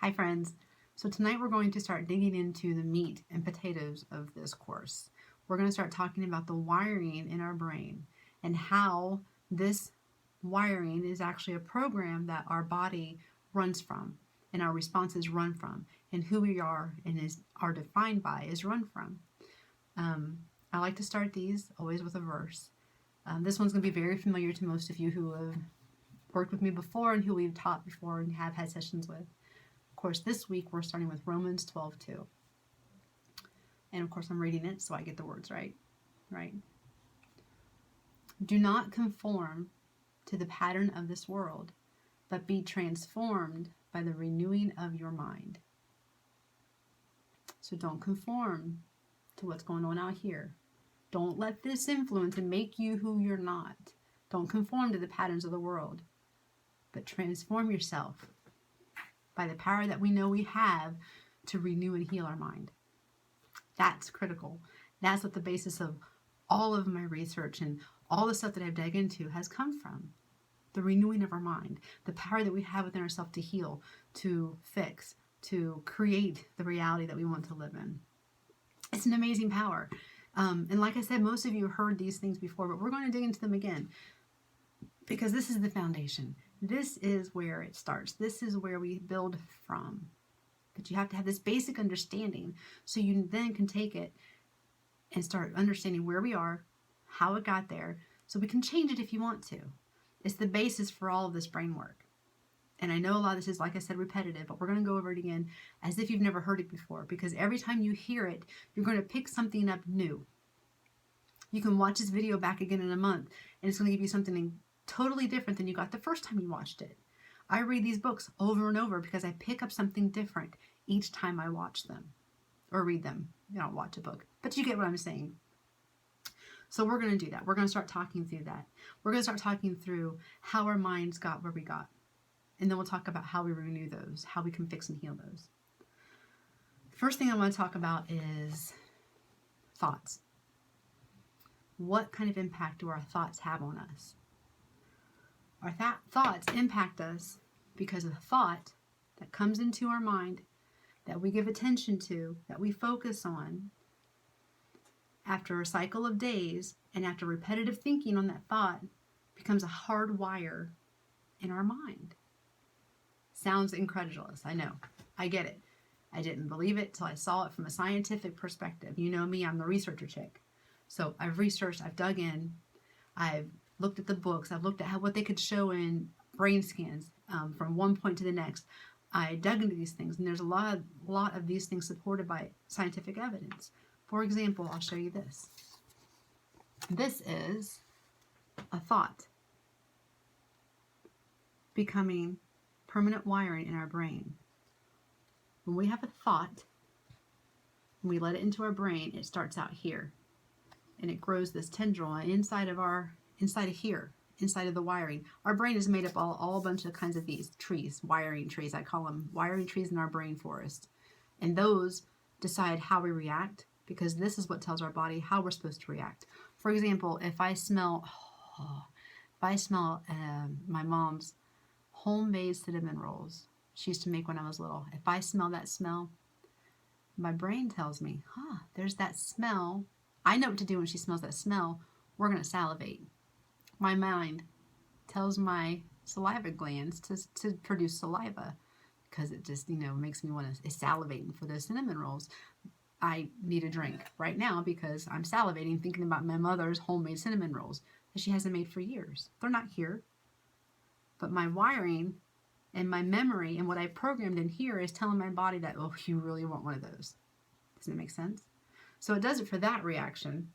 Hi friends. So tonight we're going to start digging into the meat and potatoes of this course. We're going to start talking about the wiring in our brain and how this wiring is actually a program that our body runs from and our responses run from, and who we are and are defined by is run from. I like to start these always with a verse. This one's going to be very familiar to most of you who have worked with me before and who we've taught before and have had sessions with. Of course, this week we're starting with Romans 12:2. And of course, I'm reading it so I get the words right. Do not conform to the pattern of this world, but be transformed by the renewing of your mind. So don't conform to what's going on out here. Don't let this influence and make you who you're not. Don't conform to the patterns of the world, but transform yourself by the power that we know we have to renew and heal our mind. That's critical. That's what the basis of all of my research and all the stuff that I've dug into has come from. The renewing of our mind, the power that we have within ourselves to heal, to fix, to create the reality that we want to live in. It's an amazing power. And like I said, most of you have heard these things before, but we're going to dig into them again because this is the foundation. This is where it starts. This is where we build from. But you have to have this basic understanding so you then can take it and start understanding where we are, how it got there, so we can change it if you want to. It's the basis for all of this brain work. And I know a lot of this is, like I said, repetitive, but we're going to go over it again as if you've never heard it before, because every time you hear it, you're going to pick something up new. You can watch this video back again in a month, and it's going to give you something totally different than you got the first time you watched it. I read these books over and over because I pick up something different each time I watch them or read them. You don't watch a book, but you get what I'm saying. So we're going to do that. We're going to start talking through that. We're going to start talking through how our minds got where we got. And then we'll talk about how we renew those, how we can fix and heal those. First thing I want to talk about is thoughts. What kind of impact do our thoughts have on us? Our thoughts impact us because of the thought that comes into our mind, that we give attention to, that we focus on. After a cycle of days and after repetitive thinking on that thought, becomes a hard wire in our mind. Sounds incredulous, I know. I get it. I didn't believe it till I saw it from a scientific perspective. You know me, I'm the researcher chick. So I've researched, I've dug in, I've looked at the books, I've looked at what they could show in brain scans from one point to the next. I dug into these things, and there's a lot of these things supported by scientific evidence. For example, I'll show you this. This is a thought becoming permanent wiring in our brain. When we have a thought, when we let it into our brain, it starts out here. And it grows this tendril inside of here, inside of the wiring. Our brain is made up all a bunch of kinds of these trees, wiring trees. I call them wiring trees in our brain forest. And those decide how we react, because this is what tells our body how we're supposed to react. For example, if I smell my mom's homemade cinnamon rolls she used to make when I was little, if I smell that smell, my brain tells me, there's that smell. I know what to do when she smells that smell. We're going to salivate. My mind tells my saliva glands to produce saliva because it just, makes me want to salivate for those cinnamon rolls. I need a drink right now because I'm salivating thinking about my mother's homemade cinnamon rolls that she hasn't made for years. They're not here. But my wiring and my memory and what I programmed in here is telling my body that, oh, you really want one of those. Doesn't it make sense? So it does it for that reaction.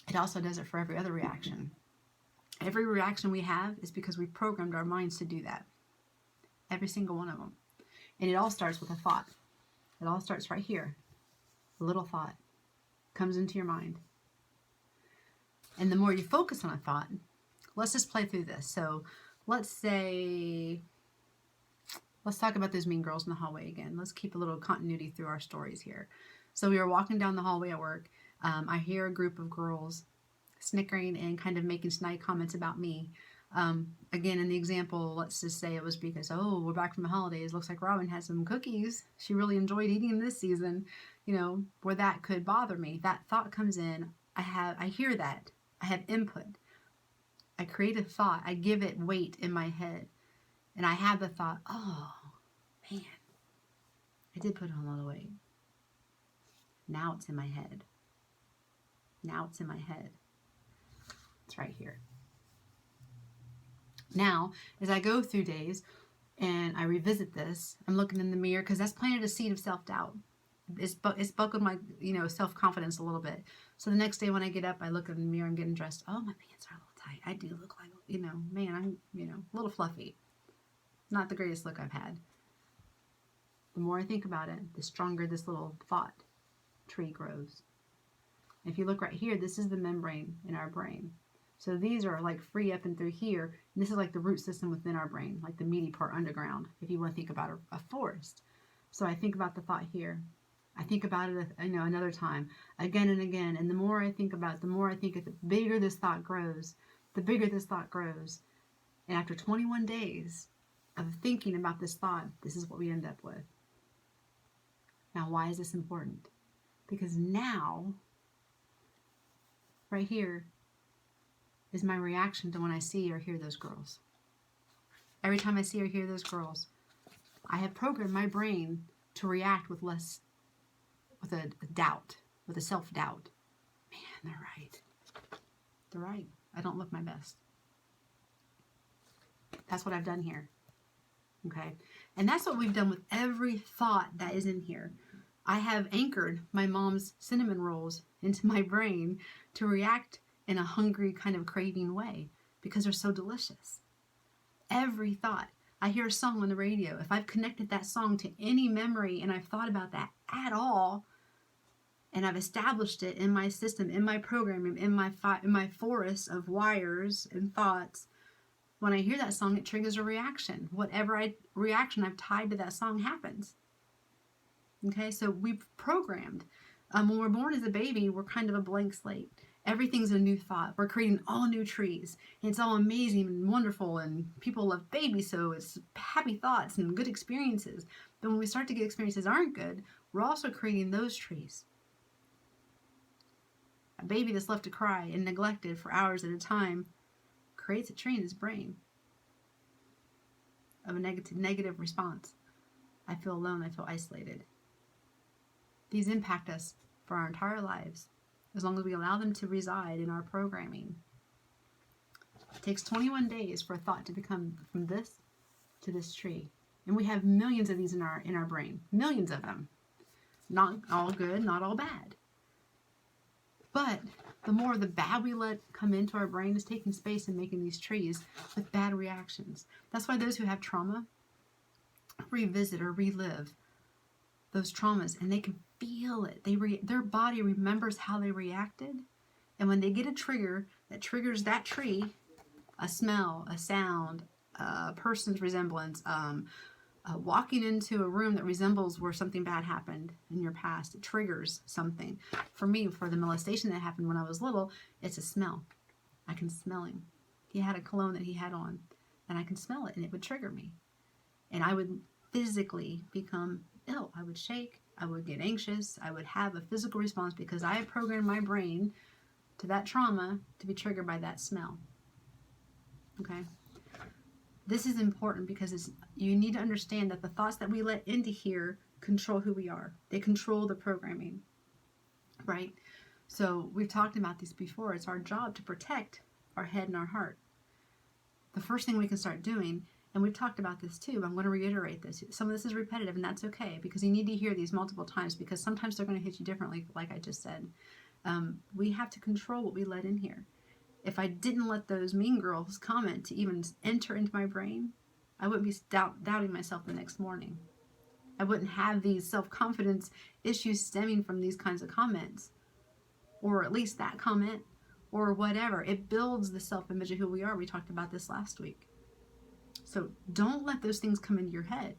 It also does it for every other reaction. Every reaction we have is because we programmed our minds to do that. Every single one of them. And it all starts with a thought. It all starts right here. A little thought comes into your mind. And the more you focus on a thought, let's just play through this. So let's talk about those mean girls in the hallway again. Let's keep a little continuity through our stories here. So we were walking down the hallway at work. I hear a group of girls snickering and kind of making snide comments about me. Again, in the example, let's just say it was because, oh, we're back from the holidays. Looks like Robin had some cookies. She really enjoyed eating this season. Where that could bother me. That thought comes in. I hear that. I have input. I create a thought. I give it weight in my head. And I have the thought, oh, man, I did put on a little weight. Now it's in my head. Now it's in my head. It's right here. Now, as I go through days and I revisit this, I'm looking in the mirror because that's planted a seed of self-doubt. It's buckled my, self-confidence a little bit. So the next day when I get up, I look in the mirror, I'm getting dressed. Oh, my pants are a little tight. I do look like, man, I'm, a little fluffy. Not the greatest look I've had. The more I think about it, the stronger this little thought tree grows. If you look right here, this is the membrane in our brain. So these are like free up and through here. And this is like the root system within our brain, like the meaty part underground, if you want to think about a forest. So I think about the thought here. I think about it, another time, again and again. And the more I think about it, the more I think it, the bigger this thought grows, the bigger this thought grows. And after 21 days of thinking about this thought, this is what we end up with. Now, why is this important? Because now, right here, is my reaction to when I see or hear those girls. Every time I see or hear those girls, I have programmed my brain to react with a doubt, with a self-doubt. Man, they're right. They're right. I don't look my best. That's what I've done here. Okay? And that's what we've done with every thought that is in here. I have anchored my mom's cinnamon rolls into my brain to react in a hungry kind of craving way because they're so delicious. Every thought. I hear a song on the radio. If I've connected that song to any memory and I've thought about that at all, and I've established it in my system, in my programming, in my forest of wires and thoughts, when I hear that song, it triggers a reaction. Whatever reaction I've tied to that song happens. Okay, so we've programmed. When we're born as a baby, we're kind of a blank slate. Everything's a new thought. We're creating all new trees. And it's all amazing and wonderful, and people love babies, so it's happy thoughts and good experiences. But when we start to get experiences that aren't good, we're also creating those trees. A baby that's left to cry and neglected for hours at a time creates a tree in his brain of a negative response. I feel alone. I feel isolated. These impact us for our entire lives as long as we allow them to reside in our programming. It takes 21 days for a thought to become from this to this tree. And we have millions of these in our brain. Millions of them. Not all good, not all bad. But the more of the bad we let come into our brain is taking space and making these trees with bad reactions. That's why those who have trauma revisit or relive those traumas, and they can feel it. Their body remembers how they reacted, and when they get a trigger that triggers that tree, a smell, a sound, a person's resemblance, walking into a room that resembles where something bad happened in your past, it triggers something. For me, for the molestation that happened when I was little, it's a smell. I can smell him. He had a cologne that he had on, and I can smell it, and it would trigger me. And I would physically become ill. I would shake. I would get anxious. I would have a physical response because I had programmed my brain to that trauma to be triggered by that smell. Okay? This is important because you need to understand that the thoughts that we let into here control who we are. They control the programming, right? So we've talked about this before. It's our job to protect our head and our heart. The first thing we can start doing, and we've talked about this too, but I'm going to reiterate this. Some of this is repetitive, and that's okay because you need to hear these multiple times because sometimes they're going to hit you differently, like I just said. We have to control what we let in here. If I didn't let those mean girls comment to even enter into my brain, I wouldn't be doubting myself the next morning. I wouldn't have these self-confidence issues stemming from these kinds of comments, or at least that comment, or whatever. It builds the self-image of who we are. We talked about this last week. So don't let those things come into your head.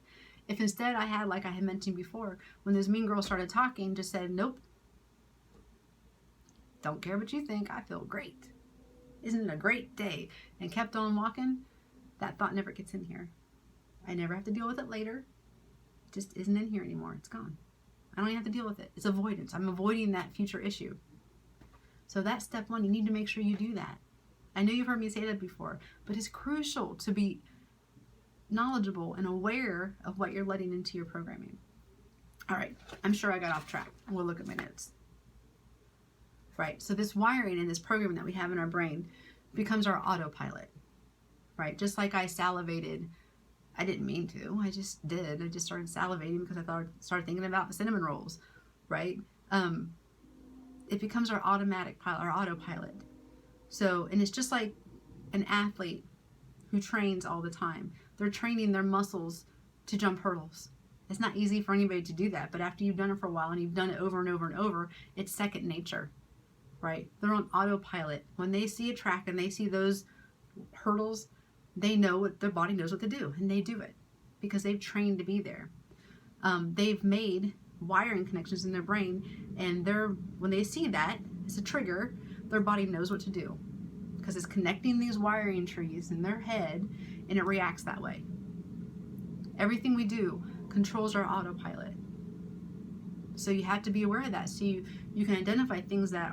If instead I had, like I had mentioned before, when those mean girls started talking, just said, nope, don't care what you think, I feel great. Isn't it a great day? And kept on walking, that thought never gets in here. I never have to deal with it later. It just isn't in here anymore. It's gone. I don't even have to deal with it. It's avoidance. I'm avoiding that future issue. So that's step one. You need to make sure you do that. I know you've heard me say that before, but it's crucial to be knowledgeable and aware of what you're letting into your programming. All right, I'm sure I got off track. We'll look at my notes. Right, so this wiring and this programming that we have in our brain becomes our autopilot. Right, just like I salivated. I didn't mean to. I just did. I just started salivating because I started thinking about the cinnamon rolls. Right, it becomes our autopilot. So, and it's just like an athlete who trains all the time. They're training their muscles to jump hurdles. It's not easy for anybody to do that, but after you've done it for a while and you've done it over and over and over, it's second nature, right? They're on autopilot. When they see a track and they see those hurdles, they know what their body knows what to do, and they do it because they've trained to be there. They've made wiring connections in their brain, and when they see that, it's a trigger, their body knows what to do because it's connecting these wiring trees in their head, and it reacts that way. Everything we do controls our autopilot. So you have to be aware of that. So you can identify things that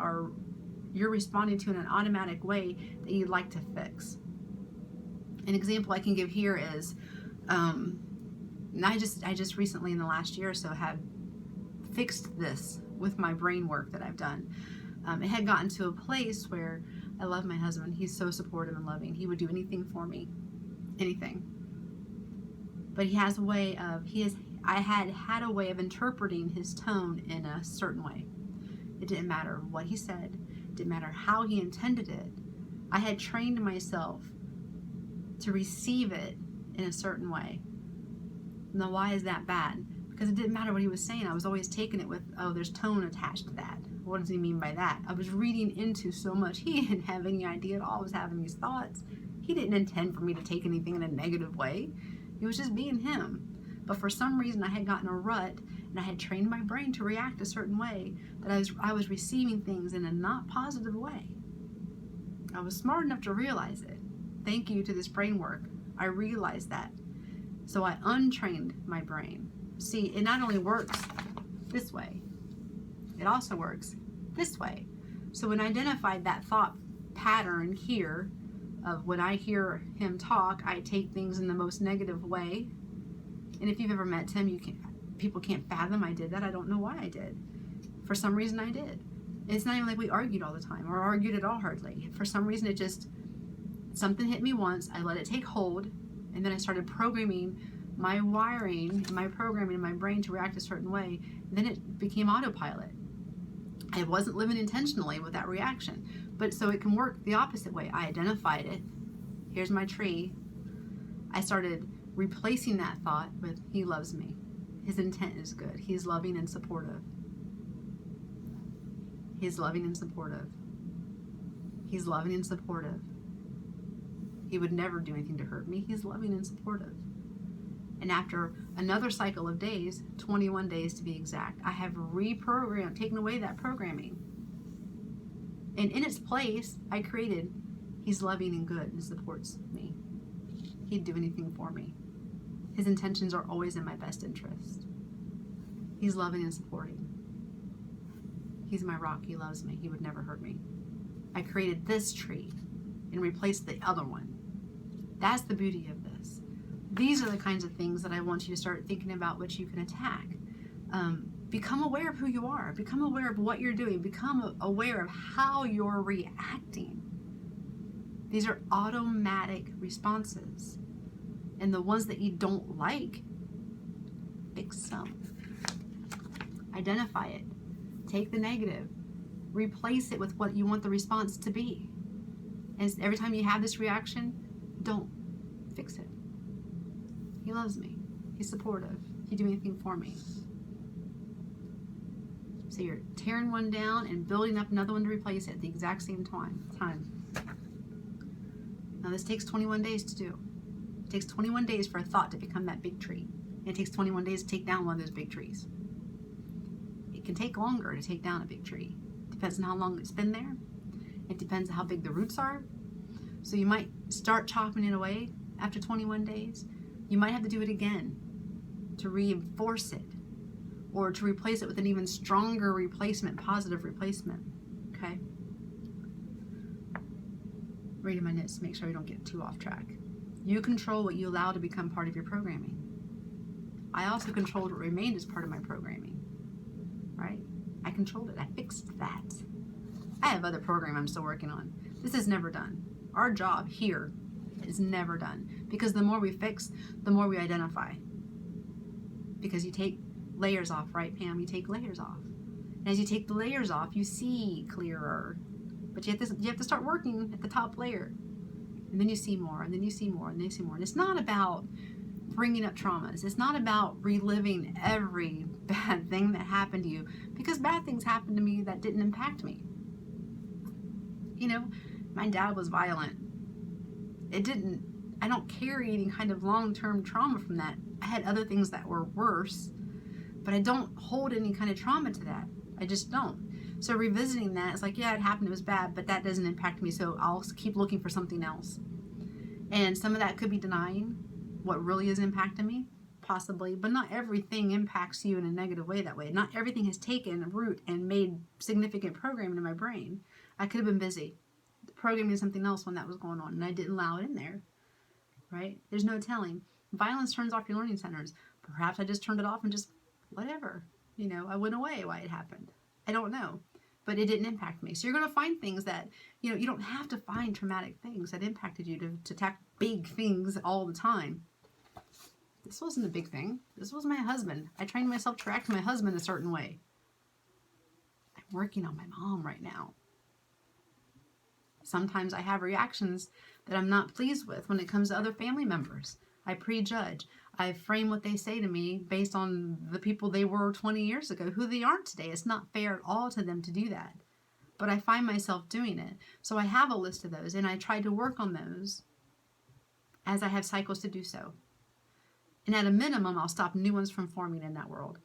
you're responding to in an automatic way that you'd like to fix. An example I can give here is, I just recently in the last year or so have fixed this with my brain work that I've done. It had gotten to a place where I love my husband. He's so supportive and loving. He would do anything for me, anything. But he has a way of, I had a way of interpreting his tone in a certain way. It didn't matter what he said. It didn't matter how he intended it. I had trained myself to receive it in a certain way. Now, why is that bad? Because it didn't matter what he was saying. I was always taking it with, oh, there's tone attached to that. What does he mean by that? I was reading into so much. He didn't have any idea at all. I was having these thoughts. He didn't intend for me to take anything in a negative way. He was just being him. But for some reason, I had gotten a rut, and I had trained my brain to react a certain way that I was receiving things in a not positive way. I was smart enough to realize it. Thank you to this brain work. I realized that. So I untrained my brain. See, it not only works this way, it also works this way. So when I identified that thought pattern here of when I hear him talk, I take things in the most negative way. And if you've ever met Tim, people can't fathom I did that. I don't know why I did. For some reason I did. It's not even like we argued all the time or argued at all hardly. For some reason something hit me once, I let it take hold, and then I started programming my wiring, my programming in my brain to react a certain way. Then it became autopilot. I wasn't living intentionally with that reaction. But so it can work the opposite way. I identified it. Here's my tree. I started replacing that thought with, he loves me. His intent is good. He's loving and supportive. He's loving and supportive. He's loving and supportive. He would never do anything to hurt me. He's loving and supportive. And after another cycle of days, 21 days to be exact, I have reprogrammed, taken away that programming. And in its place, I created, he's loving and good and supports me. He'd do anything for me. His intentions are always in my best interest. He's loving and supporting. He's my rock. He loves me. He would never hurt me. I created this tree and replaced the other one. That's the beauty of this. These are the kinds of things that I want you to start thinking about, which you can attack. Become aware of who you are. Become aware of what you're doing. Become aware of how you're reacting. These are automatic responses. And the ones that you don't like, fix them. Identify it. Take the negative. Replace it with what you want the response to be. And every time you have this reaction, don't fix it. He loves me. He's supportive. He'd do anything for me. So you're tearing one down and building up another one to replace it at the exact same time. Now this takes 21 days to do. It takes 21 days for a thought to become that big tree. And it takes 21 days to take down one of those big trees. It can take longer to take down a big tree. Depends on how long it's been there. It depends on how big the roots are. So you might start chopping it away after 21 days. You might have to do it again to reinforce it or to replace it with an even stronger replacement, positive replacement. Okay? Reading my notes to make sure we don't get too off track. You control what you allow to become part of your programming. I also controlled what remained as part of my programming. Right? I controlled it. I fixed that. I have other programming I'm still working on. This is never done. Our job here is never done. Because the more we fix, the more we identify. Because you take layers off, right, Pam? You take layers off. And as you take the layers off, you see clearer. But you have to start working at the top layer. And then you see more, and then you see more, and then you see more. And it's not about bringing up traumas. It's not about reliving every bad thing that happened to you. Because bad things happened to me that didn't impact me. You know, my dad was violent. I don't carry any kind of long-term trauma from that. I had other things that were worse, but I don't hold any kind of trauma to that. I just don't. So revisiting that, it's like, yeah, it happened, it was bad, but that doesn't impact me, so I'll keep looking for something else. And some of that could be denying what really is impacting me, possibly, but not everything impacts you in a negative way that way. Not everything has taken root and made significant programming in my brain. I could have been busy programming something else when that was going on, and I didn't allow it in there, right? There's no telling. Violence turns off your learning centers. Perhaps I just turned it off and just, whatever, I went away why it happened. I don't know, but it didn't impact me. So you're going to find things that, you don't have to find traumatic things that impacted you to attack big things all the time. This wasn't a big thing. This was my husband. I trained myself to react to my husband a certain way. I'm working on my mom right now. Sometimes I have reactions that I'm not pleased with when it comes to other family members. I prejudge. I frame what they say to me based on the people they were 20 years ago, who they aren't today. It's not fair at all to them to do that. But I find myself doing it. So I have a list of those, and I try to work on those as I have cycles to do so. And at a minimum, I'll stop new ones from forming in that world.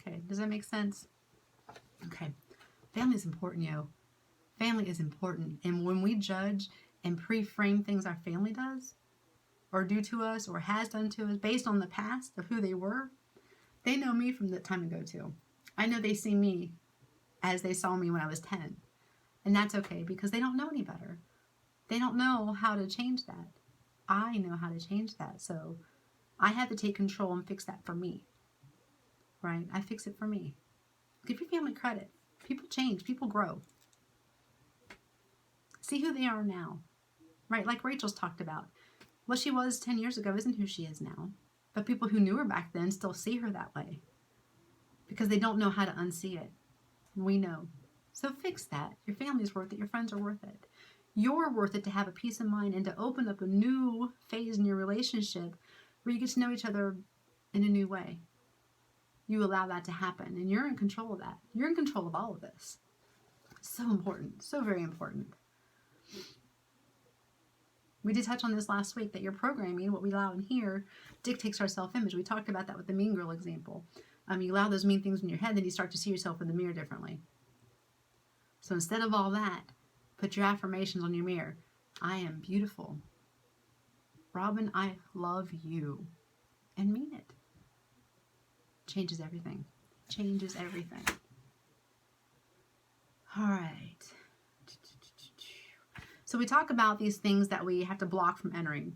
Okay, does that make sense? Okay, family is important, yo. Family is important. And when we judge and pre-frame things our family does, or do to us, or has done to us, based on the past of who they were, they know me from that time ago too. I know they see me as they saw me when I was 10. And that's okay, because they don't know any better. They don't know how to change that. I know how to change that. So I have to take control and fix that for me. Right? I fix it for me. Give your family credit. People change. People grow. See who they are now. Right? Like Rachel's talked about. What she was 10 years ago isn't who she is now. But people who knew her back then still see her that way. Because they don't know how to unsee it. We know. So fix that. Your family's worth it. Your friends are worth it. You're worth it to have a peace of mind and to open up a new phase in your relationship where you get to know each other in a new way. You allow that to happen, and you're in control of that. You're in control of all of this. So important. So very important. We did touch on this last week, that your programming, what we allow in here, dictates our self-image. We talked about that with the mean girl example. You allow those mean things in your head, then you start to see yourself in the mirror differently. So instead of all that, put your affirmations on your mirror. I am beautiful. Robin, I love you. And mean it. Changes everything. Changes everything. All right. So we talk about these things that we have to block from entering.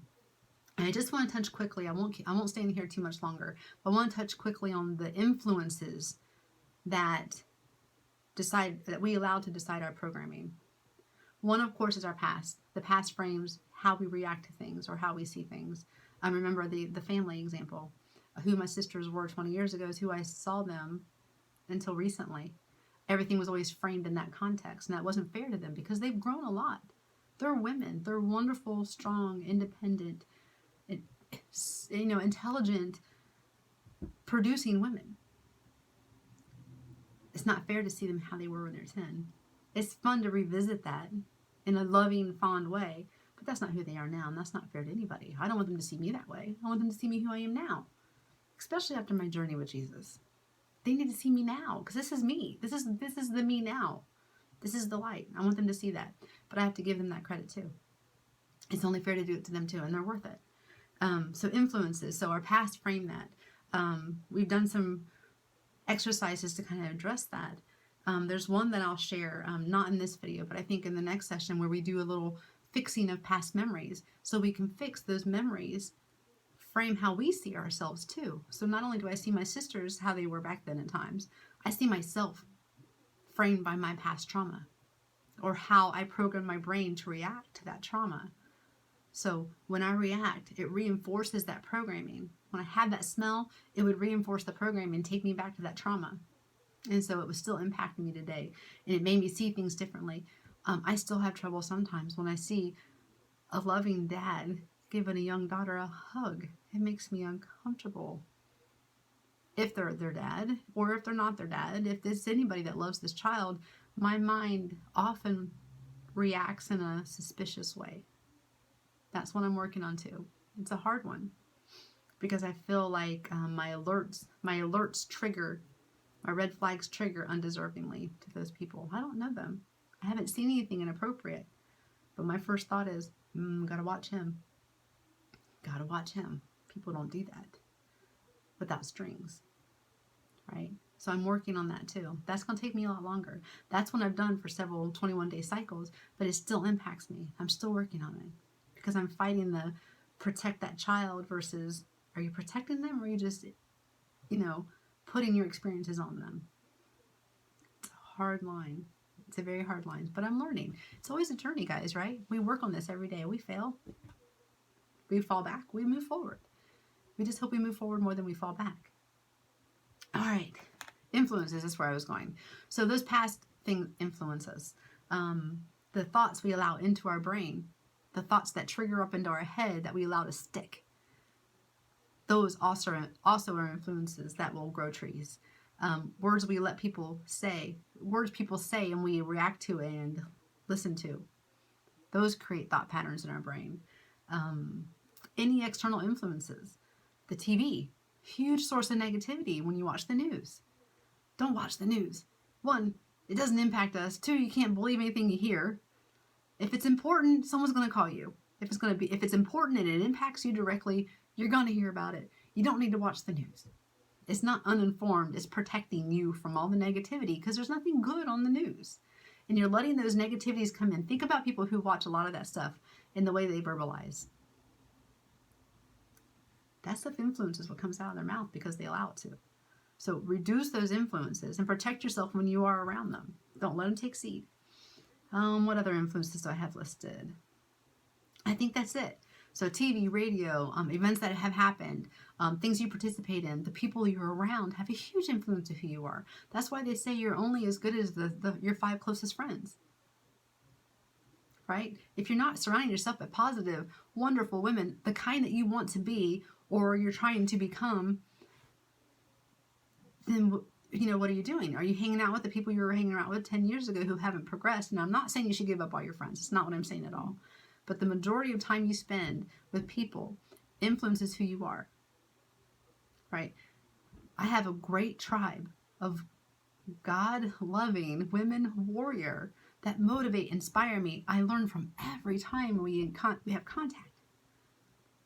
And I just want to touch quickly. I won't stay in here too much longer. But I want to touch quickly on the influences that we allow to decide our programming. One, of course, is our past. The past frames how we react to things or how we see things. I remember the family example. Who my sisters were 20 years ago is who I saw them until recently. Everything was always framed in that context, and that wasn't fair to them because they've grown a lot. They're women. They're wonderful, strong, independent, intelligent, producing women. It's not fair to see them how they were when they're 10. It's fun to revisit that in a loving, fond way, but that's not who they are now, and that's not fair to anybody. I don't want them to see me that way. I want them to see me who I am now, especially after my journey with Jesus. They need to see me now, because this is me. This is the me now. This is the light. I want them to see that, but I have to give them that credit too. It's only fair to do it to them too, and they're worth it. So influences. So our past frame that. We've done some exercises to kind of address that. There's one that I'll share, not in this video, but I think in the next session, where we do a little fixing of past memories, so we can fix those memories, frame how we see ourselves too. So not only do I see my sisters how they were back then at times, I see myself framed by my past trauma, or how I program my brain to react to that trauma. So when I react, it reinforces that programming. When I had that smell, it would reinforce the programming and take me back to that trauma. And so it was still impacting me today. And it made me see things differently. I still have trouble sometimes when I see a loving dad giving a young daughter a hug. It makes me uncomfortable. If they're their dad, or if they're not their dad, if there's anybody that loves this child, my mind often reacts in a suspicious way. That's what I'm working on too. It's a hard one, because I feel like my alerts trigger, my red flags trigger undeservingly to those people. I don't know them. I haven't seen anything inappropriate, but my first thought is, gotta watch him. Gotta watch him. People don't do that without strings, right? So I'm working on that too. That's gonna take me a lot longer. That's what I've done for several 21-day cycles, but it still impacts me. I'm still working on it, because I'm fighting the protect that child versus, are you protecting them, or are you just, putting your experiences on them? It's a hard line. It's a very hard line, but I'm learning. It's always a journey, guys, right? We work on this every day. We fail. We fall back. We move forward. We just hope we move forward more than we fall back. All right. Influences is where I was going. So those past things influence us. The thoughts we allow into our brain, the thoughts that trigger up into our head that we allow to stick, those also are influences that will grow trees. Words we let people say, words people say and we react to and listen to, those create thought patterns in our brain. Any external influences, the TV, huge source of negativity when you watch the news. Don't watch the news. One, it doesn't impact us. Two, you can't believe anything you hear. If it's important, someone's going to call you. If it's important and it impacts you directly, you're going to hear about it. You don't need to watch the news. It's not uninformed. It's protecting you from all the negativity, because there's nothing good on the news. And you're letting those negativities come in. Think about people who watch a lot of that stuff in the way they verbalize. That stuff influences what comes out of their mouth because they allow it to. So reduce those influences and protect yourself when you are around them. Don't let them take seed. What other influences do I have listed? I think that's it. So TV, radio, events that have happened, things you participate in, the people you're around have a huge influence of who you are. That's why they say you're only as good as your 5 closest friends. Right? If you're not surrounding yourself with positive, wonderful women, the kind that you want to be or you're trying to become, then what are you doing? Are you hanging out with the people you were hanging out with 10 years ago who haven't progressed? And I'm not saying you should give up all your friends. It's not what I'm saying at all. But the majority of time you spend with people influences who you are, right? I have a great tribe of God-loving women warrior that motivate, inspire me. I learn from every time we have contact.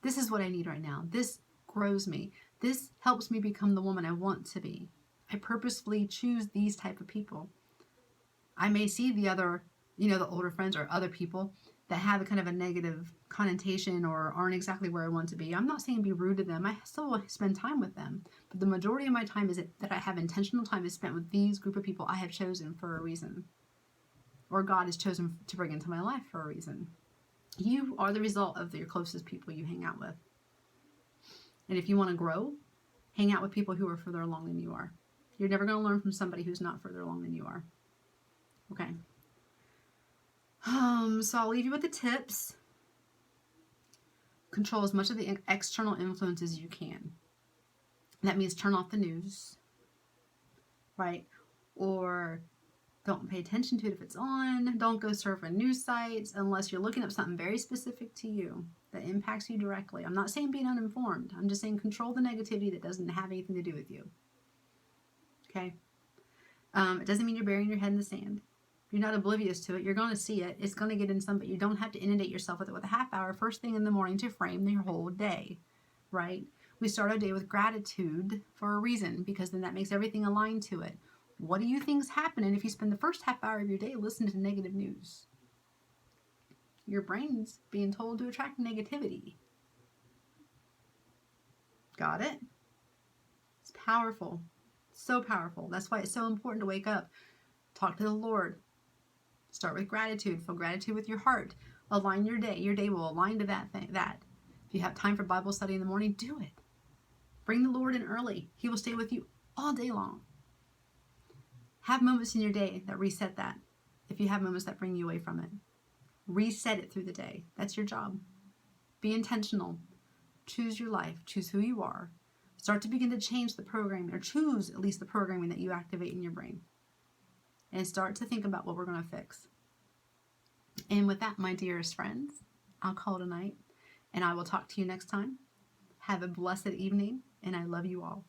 This is what I need right now. This grows me. This helps me become the woman I want to be. I purposefully choose these type of people. I may see the other, the older friends or other people that have a kind of a negative connotation or aren't exactly where I want to be. I'm not saying be rude to them. I still spend time with them. But the majority of my time that I have intentional time is spent with these group of people I have chosen for a reason. Or God has chosen to bring into my life for a reason. You are the result of your closest people you hang out with. And if you want to grow, hang out with people who are further along than you are. You're never going to learn from somebody who's not further along than you are. Okay. So I'll leave you with the tips. Control as much of the external influence as you can. That means turn off the news, right? Or don't pay attention to it if it's on. Don't go surfing news sites unless you're looking up something very specific to you that impacts you directly. I'm not saying being uninformed. I'm just saying control the negativity that doesn't have anything to do with you. Okay? It doesn't mean you're burying your head in the sand. You're not oblivious to it. You're going to see it. It's going to get in some, but you don't have to inundate yourself with it with a half hour first thing in the morning to frame your whole day, right? We start our day with gratitude for a reason, because then that makes everything aligned to it. What do you think's happening if you spend the first half hour of your day listening to negative news? Your brain's being told to attract negativity. Got it? It's powerful. So powerful. That's why it's so important to wake up. Talk to the Lord. Start with gratitude. Feel gratitude with your heart. Align your day. Your day will align to that thing. If you have time for Bible study in the morning, do it. Bring the Lord in early. He will stay with you all day long. Have moments in your day that reset that. If you have moments that bring you away from it, reset it through the day. That's your job. Be intentional. Choose your life. Choose who you are. Start to begin to change the programming, or choose at least the programming that you activate in your brain. And start to think about what we're going to fix. And with that, my dearest friends, I'll call it a night. And I will talk to you next time. Have a blessed evening, and I love you all.